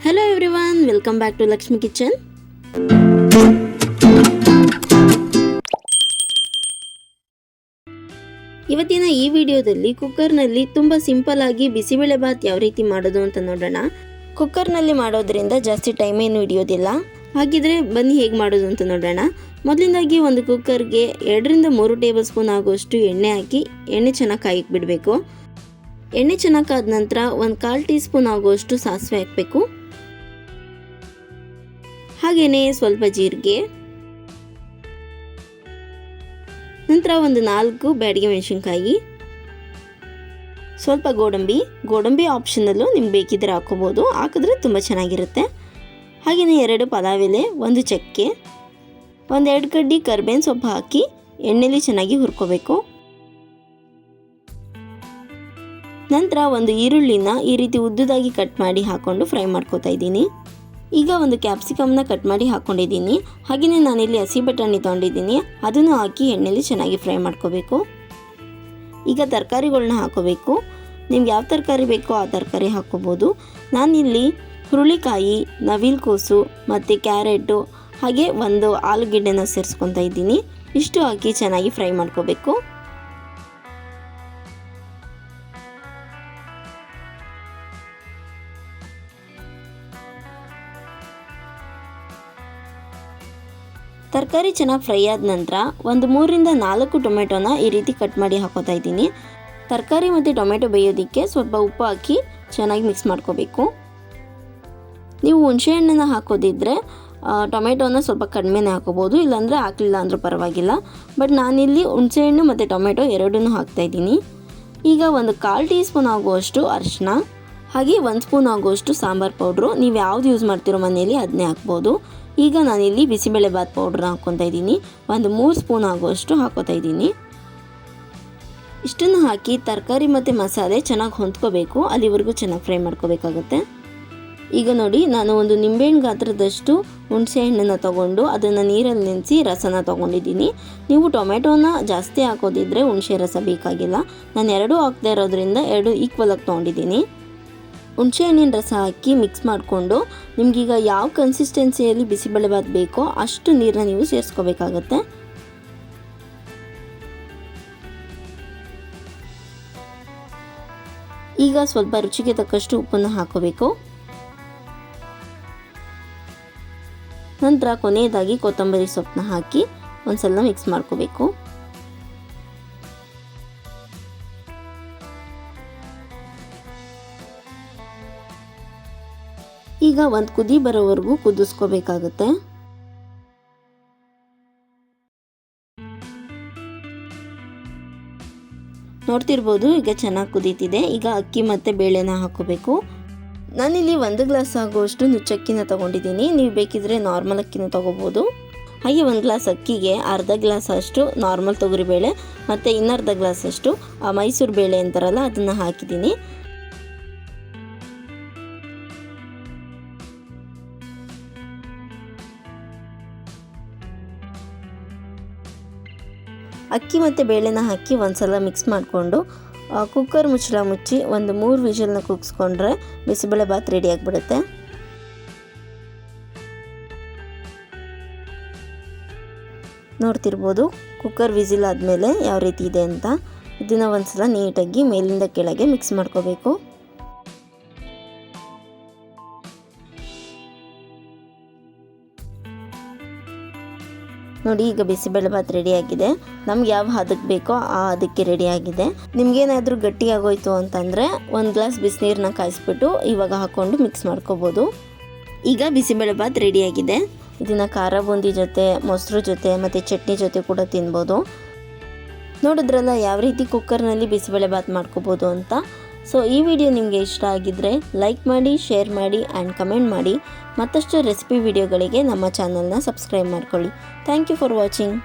Hello everyone, welcome back to Lakshmi Kitchen. ಇವತ್ತಿನ ಈ ವಿಡಿಯೋದಲ್ಲಿ ಕುಕ್ಕರ್ನಲ್ಲಿ ತುಂಬಾ ಸಿಂಪಲ್ ಆಗಿ ಬಿಸಿಬೇಳೆ ಬಾತ್ ಯಾವ ರೀತಿ ಮಾಡೋದು ಅಂತ ನೋಡೋಣ. ಕುಕ್ಕರ್ನಲ್ಲಿ ಮಾಡೋದ್ರಿಂದ ಜಾಸ್ತಿ ಟೈಮ್ ಏನು ಹಿಡಿಯೋದಿಲ್ಲ. ಹಾಗಿದ್ರೆ ಬನ್ನಿ ಹೇಗೆ ಮಾಡೋದು ಅಂತ ನೋಡೋಣ. ಮೊದಲಿಂದಾಗಿ ಒಂದು ಕುಕ್ಕರ್ಗೆ 2 ರಿಂದ 3 ಟೇಬಲ್ ಸ್ಪೂನ್ ಆಗುವಷ್ಟು ಎಣ್ಣೆ ಹಾಕಿ ಎಣ್ಣೆ ಚೆನ್ನಾಗಿ ಕಾಯಕ್ಕೆ ಬಿಡಬೇಕು. ಎಣ್ಣೆ ಚೆನ್ನಾಗಿ ಕಾದ ನಂತರ 1/4 ಟೀ ಸ್ಪೂನ್ ಆಗುವಷ್ಟು ಸಾಸಿವೆ ಹಾಕಬೇಕು. ಹಾಗೇನೇ ಸ್ವಲ್ಪ ಜೀರಿಗೆ, ನಂತರ ಒಂದು 4 ಬ್ಯಾಡಗಿ ಮೆಣಸಿನಕಾಯಿ, ಸ್ವಲ್ಪ ಗೋಡಂಬಿ ಆಪ್ಷನಲ್ಲು, ನಿಮ್ಗೆ ಬೇಕಿದ್ರೆ ಹಾಕೋಬೋದು, ಹಾಕಿದ್ರೆ ತುಂಬ ಚೆನ್ನಾಗಿರುತ್ತೆ. ಹಾಗೆಯೇ 2 ಪಲಾವ್ ಎಲೆ, 1 ಚಕ್ಕೆ, 1-2 ಕಡ್ಡಿ ಕರಿಬೇವಿನ ಸೊಪ್ಪು ಹಾಕಿ ಎಣ್ಣೆಲಿ ಚೆನ್ನಾಗಿ ಹುರ್ಕೋಬೇಕು. ನಂತರ ಒಂದು ಈರುಳ್ಳಿನ ಈ ರೀತಿ ಉದ್ದುದಾಗಿ ಕಟ್ ಮಾಡಿ ಹಾಕ್ಕೊಂಡು ಫ್ರೈ ಮಾಡ್ಕೋತಾ ಇದ್ದೀನಿ. ಈಗ ಒಂದು ಕ್ಯಾಪ್ಸಿಕಮ್ನ ಕಟ್ ಮಾಡಿ ಹಾಕ್ಕೊಂಡಿದ್ದೀನಿ. ಹಾಗೆಯೇ ನಾನಿಲ್ಲಿ ಹಸಿ ಬಟಾಣಿ ತೊಗೊಂಡಿದ್ದೀನಿ, ಅದನ್ನು ಹಾಕಿ ಎಣ್ಣೆಲಿ ಚೆನ್ನಾಗಿ ಫ್ರೈ ಮಾಡ್ಕೋಬೇಕು. ಈಗ ತರಕಾರಿಗಳನ್ನ ಹಾಕೋಬೇಕು. ನಿಮ್ಗೆ ಯಾವ ತರಕಾರಿ ಬೇಕೋ ಆ ತರಕಾರಿ ಹಾಕ್ಕೋಬೋದು. ನಾನಿಲ್ಲಿ ಹುರುಳಿಕಾಯಿ, ನವಿಲುಕೋಸು ಮತ್ತು ಕ್ಯಾರೆಟು ಹಾಗೆ ಒಂದು ಆಲೂಗೆಡ್ಡೆನ ಸೇರಿಸ್ಕೊತಾ ಇದ್ದೀನಿ. ಇಷ್ಟು ಹಾಕಿ ಚೆನ್ನಾಗಿ ಫ್ರೈ ಮಾಡ್ಕೋಬೇಕು. ತರಕಾರಿ ಚೆನ್ನಾಗಿ ಫ್ರೈ ಆದ ನಂತರ ಒಂದು 3 ರಿಂದ 4 ಟೊಮೆಟೊನ ಈ ರೀತಿ ಕಟ್ ಮಾಡಿ ಹಾಕೋತಾ ಇದ್ದೀನಿ. ತರಕಾರಿ ಮತ್ತು ಟೊಮೆಟೊ ಬೇಯೋದಕ್ಕೆ ಸ್ವಲ್ಪ ಉಪ್ಪು ಹಾಕಿ ಚೆನ್ನಾಗಿ ಮಿಕ್ಸ್ ಮಾಡ್ಕೋಬೇಕು. ನೀವು ಹುಣಸೆ ಹಣ್ಣನ್ನು ಹಾಕೋದಿದ್ರೆ ಟೊಮೆಟೊನ ಸ್ವಲ್ಪ ಕಡಿಮೆನೇ ಹಾಕೋಬೋದು, ಇಲ್ಲಾಂದರೆ ಹಾಕಲಿಲ್ಲ ಅಂದರೂ ಪರವಾಗಿಲ್ಲ. ಬಟ್ ನಾನಿಲ್ಲಿ ಹುಣಸೆ ಹಣ್ಣು ಮತ್ತು ಟೊಮೆಟೊ ಎರಡನ್ನೂ ಹಾಕ್ತಾಯಿದ್ದೀನಿ. ಈಗ ಒಂದು 1/4 ಟೀ ಸ್ಪೂನ್ ಆಗುವಷ್ಟು ಅರಿಶಿನ, ಹಾಗೆ 1 ಸ್ಪೂನ್ ಆಗುವಷ್ಟು ಸಾಂಬಾರು ಪೌಡ್ರು, ನೀವು ಯಾವ್ದು ಯೂಸ್ ಮಾಡ್ತಿರೋ ಮನೆಯಲ್ಲಿ ಅದನ್ನೇ ಹಾಕ್ಬೋದು. ಈಗ ನಾನಿಲ್ಲಿ ಬಿಸಿಬೇಳೆ ಬಾತ್ ಪೌಡ್ರನ್ನ ಹಾಕ್ಕೊತಾ ಇದ್ದೀನಿ. ಒಂದು 3 ಸ್ಪೂನ್ ಆಗುವಷ್ಟು ಹಾಕೋತಾ ಇದ್ದೀನಿ. ಇಷ್ಟನ್ನು ಹಾಕಿ ತರಕಾರಿ ಮತ್ತು ಮಸಾಲೆ ಚೆನ್ನಾಗಿ ಹೊಂದ್ಕೋಬೇಕು, ಅಲ್ಲಿವರೆಗೂ ಚೆನ್ನಾಗಿ ಫ್ರೈ ಮಾಡ್ಕೋಬೇಕಾಗುತ್ತೆ. ಈಗ ನೋಡಿ, ನಾನು ಒಂದು ನಿಂಬೆಹಣ್ಣು ಗಾತ್ರದಷ್ಟು ಹುಣಸೆ ಹಣ್ಣನ್ನು ತೊಗೊಂಡು ಅದನ್ನು ನೀರಲ್ಲಿ ನೆನೆಸಿ ರಸನ ತೊಗೊಂಡಿದ್ದೀನಿ. ನೀವು ಟೊಮೆಟೊನ ಜಾಸ್ತಿ ಹಾಕೋದಿದ್ರೆ ಹುಣಸೆ ರಸ ಬೇಕಾಗಿಲ್ಲ. ನಾನು 2 ಹಾಕ್ತಾ ಇರೋದ್ರಿಂದ 2 ಈಕ್ವಲ್ ಆಗಿ ತೊಗೊಂಡಿದ್ದೀನಿ. ಹುಣಸೆ ಹಣ್ಣಿನ ರಸ ಹಾಕಿ ಮಿಕ್ಸ್ ಮಾಡಿಕೊಂಡು ನಿಮಗೀಗ ಯಾವ ಕನ್ಸಿಸ್ಟೆನ್ಸಿಯಲ್ಲಿ ಬಿಸಿಬೇಳೆ ಬಾತ್ ಬೇಕೋ ಅಷ್ಟು ನೀರನ್ನ ನೀವು ಸೇರಿಸ್ಕೋಬೇಕಾಗತ್ತೆ. ಈಗ ಸ್ವಲ್ಪ ರುಚಿಗೆ ತಕ್ಕಷ್ಟು ಉಪ್ಪನ್ನು ಹಾಕೋಬೇಕು. ನಂತರ ಕೊನೆಯದಾಗಿ ಕೊತ್ತಂಬರಿ ಸೊಪ್ಪನ್ನ ಹಾಕಿ ಒಂದ್ಸಲ ಮಿಕ್ಸ್ ಮಾಡ್ಕೋಬೇಕು. ಈಗ ಒಂದು ಕುದಿ ಬರೋವರೆಗೂ ಕುದಿಸ್ಕೋಬೇಕಾಗುತ್ತೆ. ನೋಡ್ತಿರ್ಬೋದು, ಈಗ ಚೆನ್ನಾಗಿ ಕುದೀತಿದೆ. ಈಗ ಅಕ್ಕಿ ಮತ್ತು ಬೇಳೆನ ಹಾಕೋಬೇಕು. ನಾನಿಲ್ಲಿ 1 ಗ್ಲಾಸ್ ಆಗುವಷ್ಟು ನುಚ್ಚಕ್ಕಿನ ತೊಗೊಂಡಿದ್ದೀನಿ. ನೀವು ಬೇಕಿದ್ರೆ ನಾರ್ಮಲ್ ಅಕ್ಕಿನ ತೊಗೋಬೋದು. ಹಾಗೆ 1 ಗ್ಲಾಸ್ ಅಕ್ಕಿಗೆ ಅರ್ಧ ಗ್ಲಾಸ್ ಅಷ್ಟು ನಾರ್ಮಲ್ ತೊಗರಿಬೇಳೆ ಮತ್ತು ಇನ್ನರ್ಧ ಗ್ಲಾಸ್ ಅಷ್ಟು ಮೈಸೂರು ಬೇಳೆ ಅಂತಾರಲ್ಲ ಅದನ್ನು ಹಾಕಿದ್ದೀನಿ. ಅಕ್ಕಿ ಮತ್ತು ಬೇಳೆನ ಹಾಕಿ ಒಂದ್ಸಲ ಮಿಕ್ಸ್ ಮಾಡಿಕೊಂಡು ಕುಕ್ಕರ್ ಮುಚ್ಚಳ ಮುಚ್ಚಿ ಒಂದು 3 ವಿಷಲ್ನ ಕೂಗಿಸ್ಕೊಂಡ್ರೆ ಬಿಸಿಬೇಳೆ ಬಾತ್ ರೆಡಿ ಆಗಿಬಿಡುತ್ತೆ. ನೋಡ್ತಿರ್ಬೋದು, ಕುಕ್ಕರ್ ವಿಸಿಲ್ ಆದಮೇಲೆ ಯಾವ ರೀತಿ ಇದೆ ಅಂತ. ಇದನ್ನು ಒಂದ್ಸಲ ನೀಟಾಗಿ ಮೇಲಿಂದ ಕೆಳಗೆ ಮಿಕ್ಸ್ ಮಾಡ್ಕೋಬೇಕು. ನೋಡಿ, ಈಗ ಬಿಸಿಬೇಳೆ ಬಾತ್ ರೆಡಿಯಾಗಿದೆ. ನಮ್ಗೆ ಯಾವ ಹದಕ್ಕೆ ಬೇಕೋ ಆ ಹದಕ್ಕೆ ರೆಡಿಯಾಗಿದೆ. ನಿಮ್ಗೇನಾದರೂ ಗಟ್ಟಿ ಆಗೋಯ್ತು ಅಂತಂದರೆ 1 ಗ್ಲಾಸ್ ಬಿಸಿನೀರನ್ನ ಕಾಯಿಸ್ಬಿಟ್ಟು ಇವಾಗ ಹಾಕ್ಕೊಂಡು ಮಿಕ್ಸ್ ಮಾಡ್ಕೋಬೋದು. ಈಗ ಬಿಸಿಬೇಳೆ ಬಾತ್ ರೆಡಿಯಾಗಿದೆ. ಇದನ್ನು ಖಾರ ಬೂಂದಿ ಜೊತೆ, ಮೊಸರು ಜೊತೆ ಮತ್ತು ಚಟ್ನಿ ಜೊತೆ ಕೂಡ ತಿನ್ಬೋದು. ನೋಡಿದ್ರಲ್ಲ ಯಾವ ರೀತಿ ಕುಕ್ಕರ್ನಲ್ಲಿ ಬಿಸಿಬೇಳೆ ಬಾತ್ ಮಾಡ್ಕೋಬೋದು ಅಂತ. ಸೊ ಈ ವಿಡಿಯೋ ನಿಮಗೆ ಇಷ್ಟ ಆಗಿದ್ದರೆ ಲೈಕ್ ಮಾಡಿ, ಶೇರ್ ಮಾಡಿ ಆ್ಯಂಡ್ ಕಮೆಂಟ್ ಮಾಡಿ. ಮತ್ತಷ್ಟು ರೆಸಿಪಿ ವಿಡಿಯೋಗಳಿಗೆ ನಮ್ಮ ಚಾನಲ್ನ ಸಬ್ಸ್ಕ್ರೈಬ್ ಮಾಡ್ಕೊಳ್ಳಿ. Thank you for watching.